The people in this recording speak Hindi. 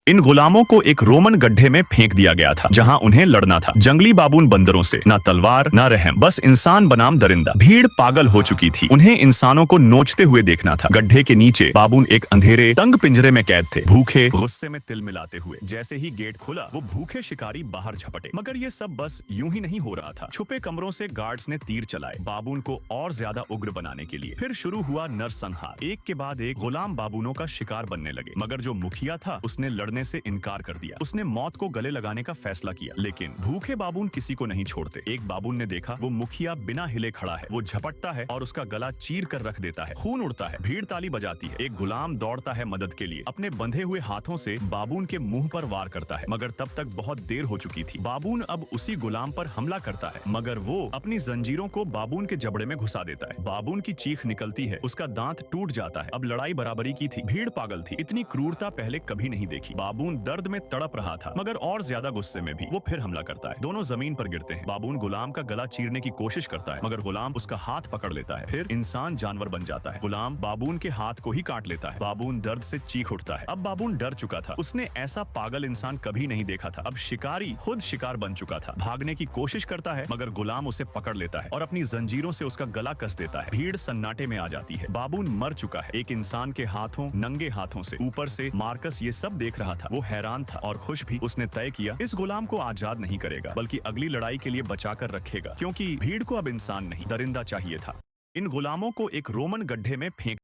इन गुलामों को एक रोमन गड्ढे में फेंक दिया गया था जहां उन्हें लड़ना था जंगली बाबून बंदरों से। ना तलवार ना रहम, बस इंसान बनाम दरिंदा। भीड़ पागल हो चुकी थी, उन्हें इंसानों को नोचते हुए देखना था। गड्ढे के नीचे बाबून एक अंधेरे तंग पिंजरे में कैद थे, भूखे, गुस्से में तिल मिलाते हुए। जैसे ही गेट खुला वो भूखे शिकारी बाहर झपटे। मगर ये सब बस यूं ही नहीं हो रहा था। छुपे कमरों से गार्ड्स ने तीर चलाए बाबून को और ज्यादा उग्र बनाने के लिए। फिर शुरू हुआ नरसंहार। एक के बाद एक गुलाम बाबूनों का शिकार बनने लगे। मगर जो मुखिया था उसने लड़ने से इनकार कर दिया। उसने मौत को गले लगाने का फैसला किया। लेकिन भूखे बाबून किसी को नहीं छोड़ते। एक बाबून ने देखा वो मुखिया बिना हिले खड़ा है। वो झपटता है और उसका गला चीर कर रख देता है। खून उड़ता है, भीड़ ताली बजाती है। एक गुलाम दौड़ता है मदद के लिए। अपने बंधे हुए हाथों से बाबून के मुंह पर वार करता है। मगर तब तक बहुत देर हो चुकी थी। बाबून अब उसी गुलाम पर हमला करता है, मगर वो अपनी जंजीरों को बाबून के जबड़े में घुसा देता है। बाबून की चीख निकलती है, उसका दांत टूट जाता है। अब लड़ाई बराबरी की थी। भीड़ पागल थी। इतनी क्रूरता पहले कभी नहीं देखी। बाबून दर्द में तड़प रहा था, मगर और ज्यादा गुस्से में भी। वो फिर हमला करता है। दोनों जमीन पर गिरते हैं। बाबून गुलाम का गला चीरने की कोशिश करता है, मगर गुलाम उसका हाथ पकड़ लेता है। फिर इंसान जानवर बन जाता है। गुलाम बाबून के हाथ को ही काट लेता है। बाबून दर्द से चीख उठता है। अब बाबून डर चुका था। उसने ऐसा पागल इंसान कभी नहीं देखा था। अब शिकारी खुद शिकार बन चुका था। भागने की कोशिश करता है, मगर गुलाम उसे पकड़ लेता है और अपनी जंजीरों से उसका गला कस देता है। भीड़ सन्नाटे में आ जाती है। बाबून मर चुका है। एक इंसान के हाथों, नंगे हाथों से। ऊपर से मार्कस ये सब देख रहा था। वो हैरान था और खुश भी। उसने तय किया इस गुलाम को आजाद नहीं करेगा, बल्कि अगली लड़ाई के लिए बचाकर रखेगा, क्योंकि भीड़ को अब इंसान नहीं दरिंदा चाहिए था। इन गुलामों को एक रोमन गड्ढे में फेंक